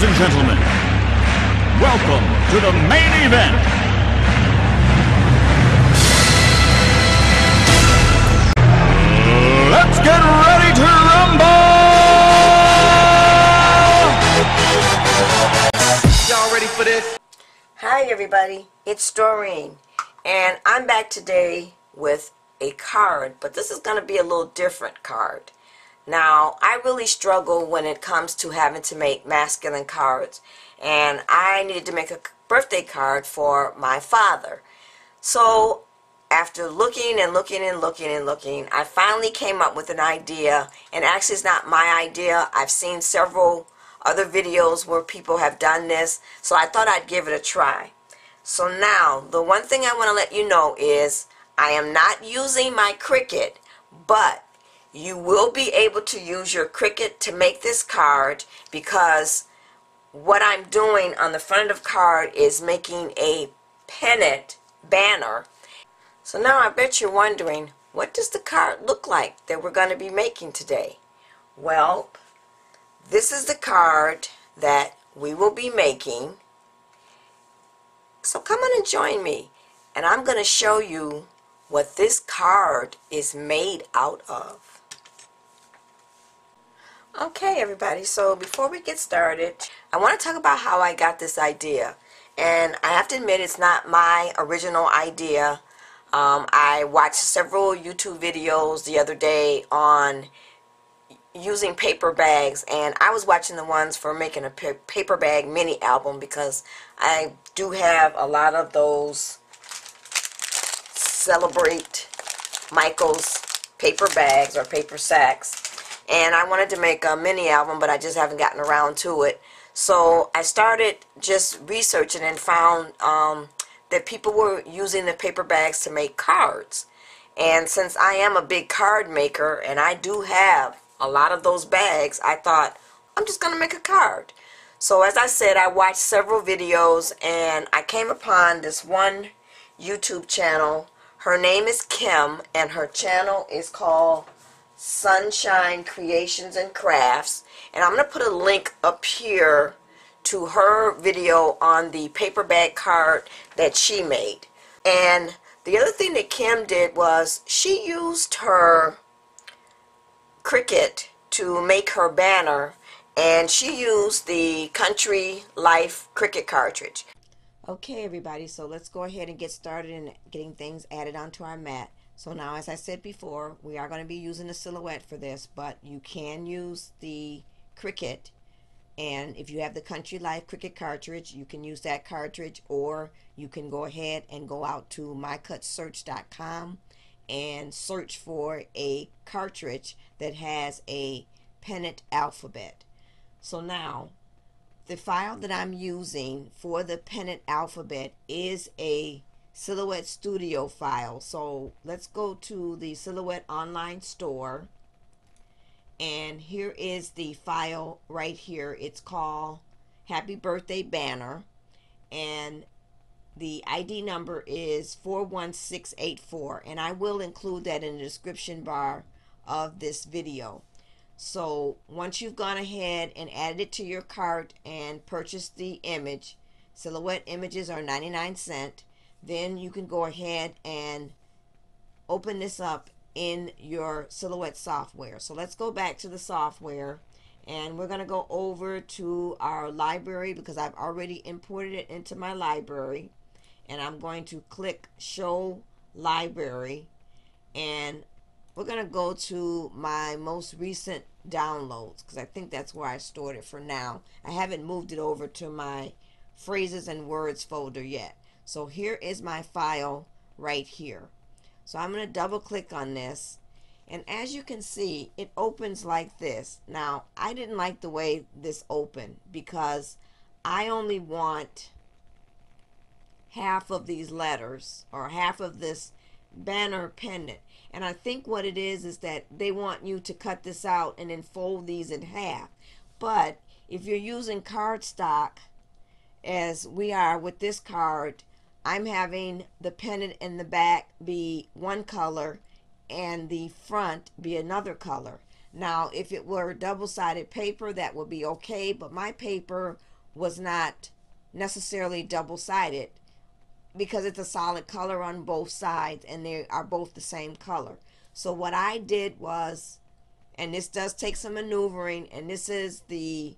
Ladies and gentlemen, welcome to the main event. Let's get ready to rumble! Y'all ready for this? Hi everybody, it's Doreen, and I'm back today with a card, but this is going to be a little different card. Now, I really struggle when it comes to having to make masculine cards, and I needed to make a birthday card for my father. So, after looking and looking and looking and looking, I finally came up with an idea, and actually it's not my idea. I've seen several other videos where people have done this, so I thought I'd give it a try. So now, the one thing I want to let you know is I am not using my Cricut, but you will be able to use your Cricut to make this card, because what I'm doing on the front of the card is making a pennant banner. So now I bet you're wondering, what does the card look like that we're going to be making today? Well, this is the card that we will be making. So come on and join me, and I'm going to show you what this card is made out of. Okay everybody, so before we get started, I want to talk about how I got this idea. And I have to admit, it's not my original idea. I watched several YouTube videos the other day on using paper bags, and I was watching the ones for making a paper bag mini album, because I do have a lot of those Celebrate Michael's paper bags or paper sacks. And I wanted to make a mini album, but I just haven't gotten around to it. So I started just researching and found that people were using the paper bags to make cards. And since I am a big card maker and I do have a lot of those bags, I thought, I'm just going to make a card. So as I said, I watched several videos and I came upon this one YouTube channel. Her name is Kim, and her channel is called Sunshine Creations and Crafts, and I'm going to put a link up here to her video on the paper bag card that she made. And the other thing that Kim did was she used her Cricut to make her banner, and she used the Country Life Cricut cartridge. Okay everybody, so let's go ahead and get started in getting things added onto our mat. So now, as I said before, we are going to be using a silhouette for this, but you can use the Cricut, and if you have the Country Life Cricut cartridge, you can use that cartridge, or you can go ahead and go out to mycutsearch.com and search for a cartridge that has a pennant alphabet. So now, the file that I'm using for the pennant alphabet is a Silhouette Studio file. So let's go to the Silhouette online store, and here is the file right here. It's called Happy Birthday Banner, and the ID number is 41684, and I will include that in the description bar of this video. So once you've gone ahead and added it to your cart and purchased the image, Silhouette images are 99¢, then you can go ahead and open this up in your Silhouette software. So let's go back to the software, and we're going to go over to our library, because I've already imported it into my library, and I'm going to click Show Library, and we're going to go to my most recent downloads, because I think that's where I stored it for now. I haven't moved it over to my phrases and words folder yet. So here is my file right here. So I'm going to double click on this, and as you can see, it opens like this. Now, I didn't like the way this opened, because I only want half of these letters, or half of this banner pendant. And I think what it is that they want you to cut this out and then fold these in half. But if you're using cardstock, as we are with this card, I'm having the pendant in the back be one color and the front be another color. Now, if it were double-sided paper, that would be okay, but my paper was not necessarily double-sided because it's a solid color on both sides and they are both the same color. So what I did was, and this does take some maneuvering, and this is the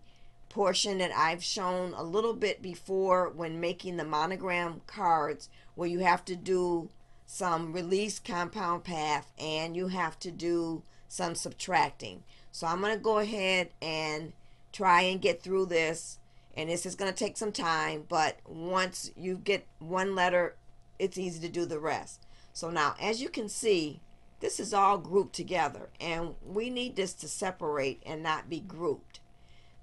portion that I've shown a little bit before when making the monogram cards, where you have to do some release compound path and you have to do some subtracting. So I'm going to go ahead and try and get through this, and this is going to take some time, but once you get one letter, it's easy to do the rest. So now, as you can see, this is all grouped together, and we need this to separate and not be grouped.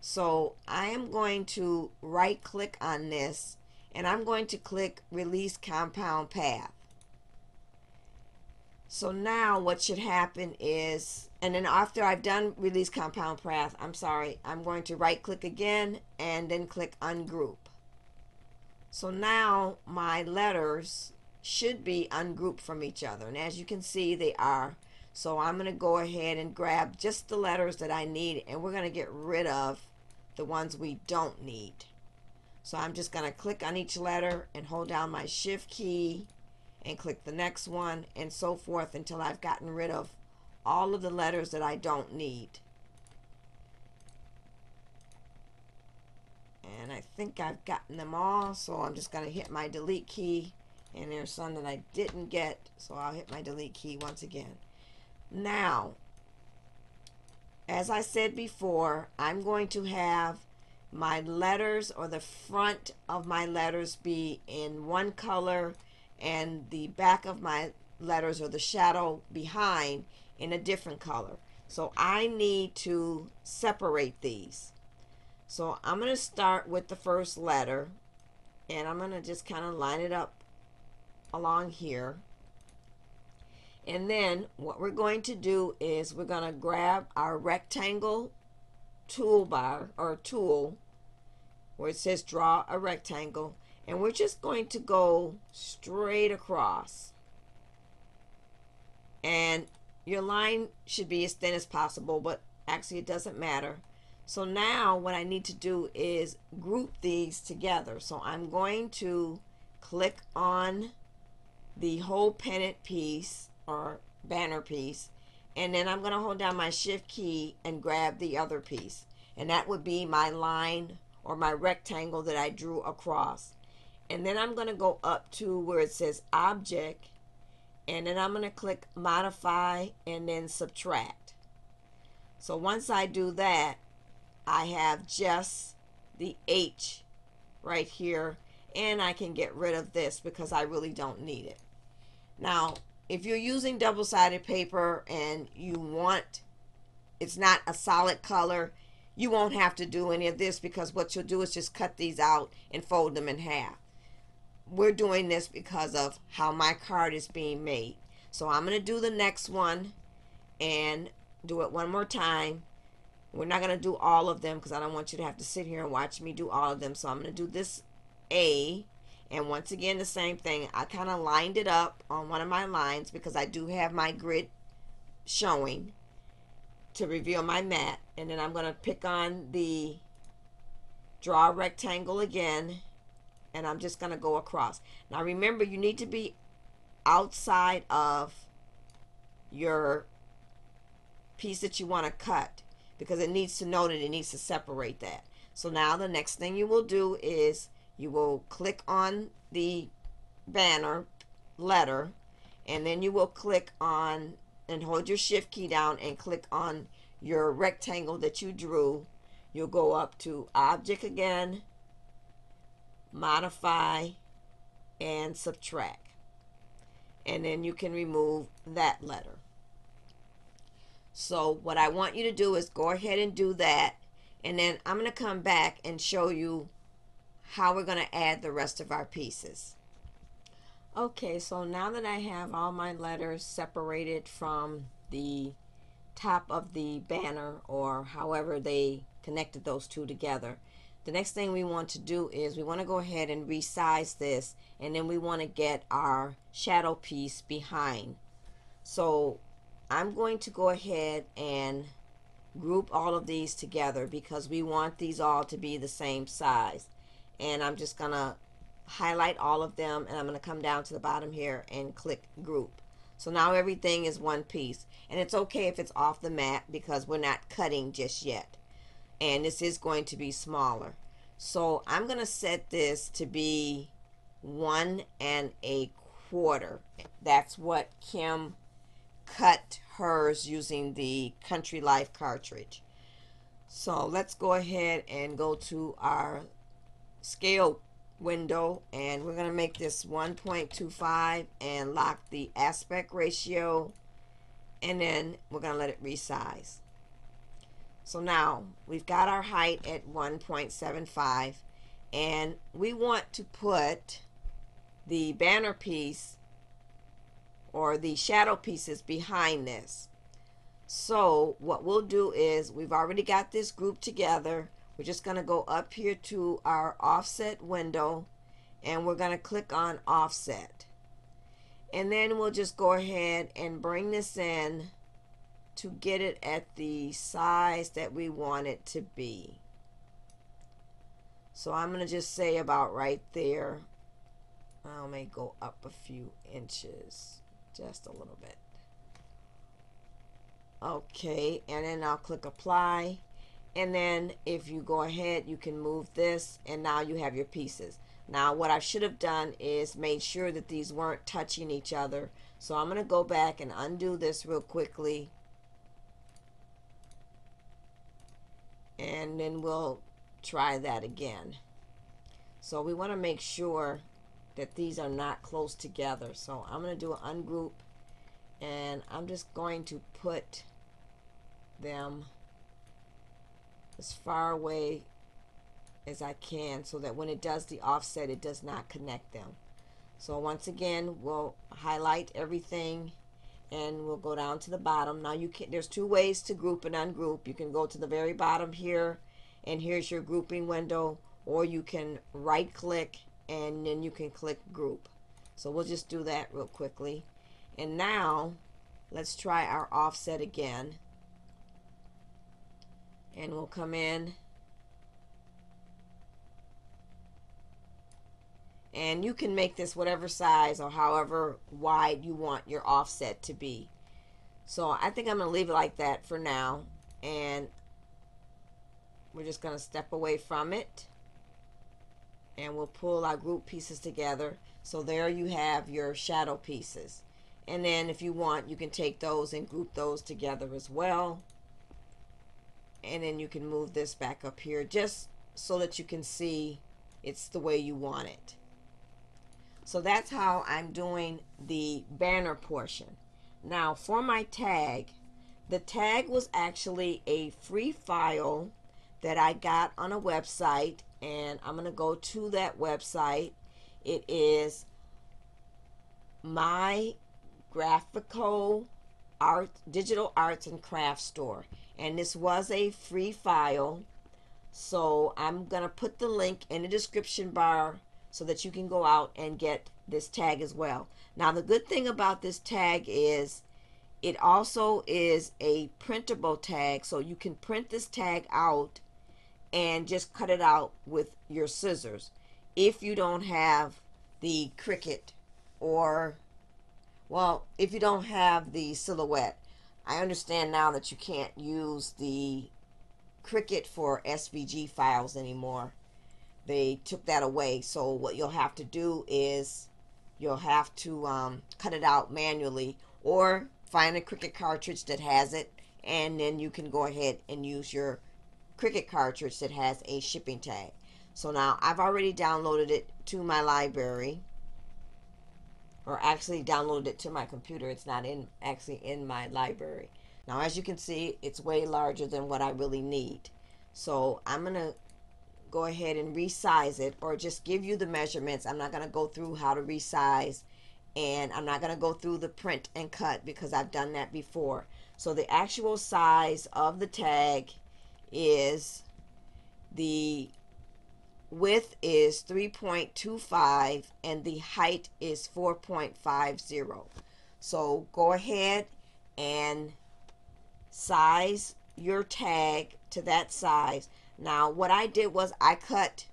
So I am going to right click on this, and I'm going to click Release Compound Path. So now what should happen is, and then after I've done Release Compound Path, I'm going to right click again and then click Ungroup. So now my letters should be ungrouped from each other, and as you can see, they are. So I'm going to go ahead and grab just the letters that I need, and we're going to get rid of the ones we don't need. So I'm just going to click on each letter and hold down my Shift key and click the next one, and so forth until I've gotten rid of all of the letters that I don't need. And I think I've gotten them all, so I'm just going to hit my delete key, and there's some that I didn't get, so I'll hit my delete key once again. Now, as I said before, I'm going to have my letters, or the front of my letters, be in one color and the back of my letters, or the shadow behind, in a different color. So I need to separate these. So I'm going to start with the first letter, and I'm going to just kind of line it up along here. And then what we're going to do is we're going to grab our rectangle toolbar, or tool, where it says draw a rectangle, and we're just going to go straight across. And your line should be as thin as possible, but actually it doesn't matter. So now what I need to do is group these together. So I'm going to click on the whole pennant piece, or banner piece, and then I'm going to hold down my Shift key and grab the other piece, and that would be my line, or my rectangle that I drew across. And then I'm going to go up to where it says Object, and then I'm going to click Modify and then Subtract. So once I do that, I have just the H right here, and I can get rid of this because I really don't need it. Now, if you're using double-sided paper and you want, it's not a solid color, you won't have to do any of this, because what you'll do is just cut these out and fold them in half. We're doing this because of how my card is being made. So I'm going to do the next one and do it one more time. We're not going to do all of them because I don't want you to have to sit here and watch me do all of them. So I'm going to do this A, and once again the same thing. I kind of lined it up on one of my lines because I do have my grid showing to reveal my mat. And then I'm going to pick on the draw rectangle again, and I'm just going to go across. Now remember, you need to be outside of your piece that you want to cut, because it needs to know that it needs to separate that. So now the next thing you will do is you will click on the banner letter, and then you will click on and hold your Shift key down and click on your rectangle that you drew. You'll go up to Object again, Modify, and Subtract, and then you can remove that letter. So what I want you to do is go ahead and do that, and then I'm going to come back and show you how we're going to add the rest of our pieces. Okay, so now that I have all my letters separated from the top of the banner, or however they connected those two together, the next thing we want to do is we want to go ahead and resize this, and then we want to get our shadow piece behind. So I'm going to go ahead and group all of these together because we want these all to be the same size. And I'm just gonna highlight all of them, and I'm gonna come down to the bottom here and click group. So now everything is one piece, and it's okay if it's off the mat because we're not cutting just yet, and this is going to be smaller. So I'm gonna set this to be 1 1/4. That's what Kim cut hers using the Country Life cartridge. So let's go ahead and go to our scale window, and we're going to make this 1.25 and lock the aspect ratio, and then we're going to let it resize. So now we've got our height at 1.75, and we want to put the banner piece or the shadow pieces behind this. So what we'll do is, we've already got this group together. We're just going to go up here to our offset window, and we're going to click on offset, and then we'll just go ahead and bring this in to get it at the size that we want it to be. So I'm going to just say about right there. I may go up a few inches, just a little bit. Okay, and then I'll click apply, and then if you go ahead, you can move this, and now you have your pieces. Now what I should have done is made sure that these weren't touching each other, so I'm going to go back and undo this real quickly, and then we'll try that again. So we want to make sure that these are not close together. So I'm going to do an ungroup, and I'm just going to put them as far away as I can so that when it does the offset, it does not connect them. So once again, we'll highlight everything, and we'll go down to the bottom. Now there's two ways to group and ungroup. You can go to the very bottom here, and here's your grouping window, or you can right click and then you can click group. So we'll just do that real quickly. And now let's try our offset again, and we'll come in, and you can make this whatever size or however wide you want your offset to be. So I think I'm going to leave it like that for now, and we're just going to step away from it, and we'll pull our group pieces together. So there you have your shadow pieces, and then if you want, you can take those and group those together as well, and then you can move this back up here just so that you can see it's the way you want it. So that's how I'm doing the banner portion. Now for my tag, the tag was actually a free file that I got on a website, and I'm going to go to that website. It is MyGrafico Digital Arts and Crafts Store, and this was a free file. So I'm going to put the link in the description bar so that you can go out and get this tag as well. Now the good thing about this tag is it also is a printable tag, so you can print this tag out and just cut it out with your scissors if you don't have the Cricut, or, well, if you don't have the Silhouette. I understand now that you can't use the Cricut for SVG files anymore. They took that away. So what you'll have to do is you'll have to cut it out manually, or find a Cricut cartridge that has it, and then you can go ahead and use your Cricut cartridge that has a shipping tag. So now I've already downloaded it to my library, or actually downloaded it to my computer. It's not actually in my library. Now as you can see, it's way larger than what I really need. So I'm going to go ahead and resize it, or just give you the measurements. I'm not going to go through how to resize, and I'm not going to go through the print and cut because I've done that before. So the actual size of the tag is, the width is 3.25 and the height is 4.50. So go ahead and size your tag to that size. Now what I did was I cut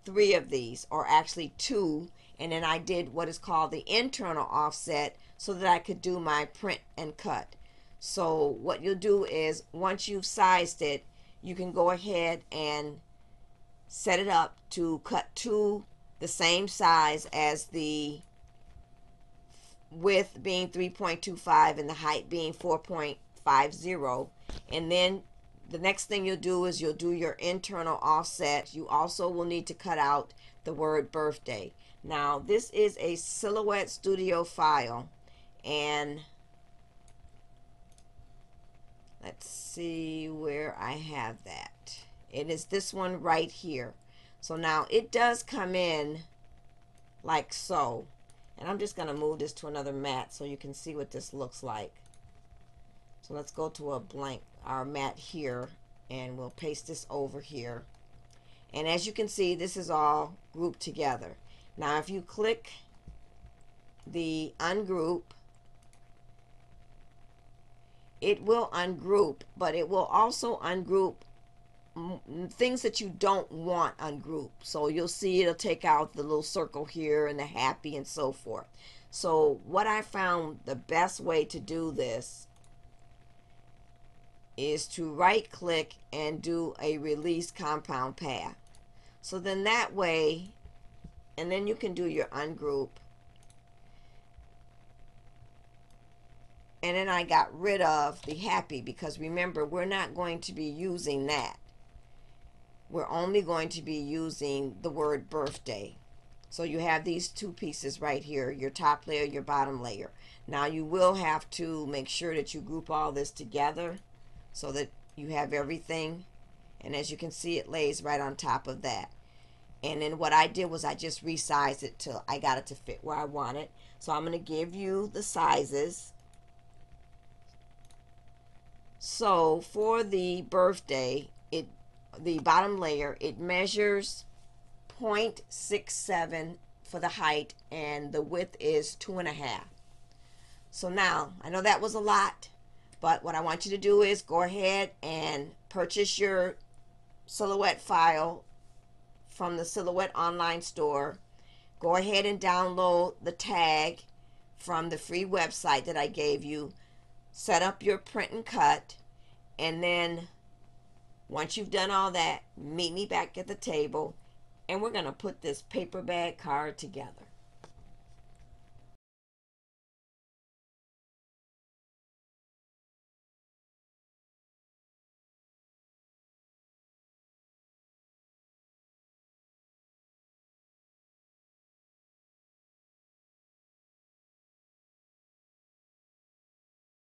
3 of these, or actually 2, and then I did what is called the internal offset so that I could do my print and cut. So what you'll do is, once you've sized it, you can go ahead and set it up to cut 2 the same size, as the width being 3.25 and the height being 4.50. And then the next thing you'll do is you'll do your internal offset. You also will need to cut out the word birthday. Now this is a Silhouette Studio file, and let's see where I have that. It is this one right here. So now it does come in like so, and I'm just going to move this to another mat so you can see what this looks like. So let's go to a blank, our mat here, and we'll paste this over here. And as you can see, this is all grouped together. Now if you click the ungroup, it will ungroup, but it will also ungroup things that you don't want ungrouped. So you'll see it'll take out the little circle here and the happy and so forth. So what I found the best way to do this is to right click and do a release compound path. So then that way, and then you can do your ungroup. And then I got rid of the happy, because remember, we're not going to be using that. We're only going to be using the word birthday. So you have these 2 pieces right here, your top layer, your bottom layer. Now you will have to make sure that you group all this together so that you have everything. And as you can see, it lays right on top of that. And then what I did was I just resized it till I got it to fit where I want it. So I'm going to give you the sizes. So for the birthday, the bottom layer, it measures 0.67 for the height, and the width is 2.5. So now, I know that was a lot, but what I want you to do is go ahead and purchase your Silhouette file from the Silhouette online store. Go ahead and download the tag from the free website that I gave you. Set up your print and cut, and then once you've done all that, meet me back at the table, and we're going to put this paper bag card together.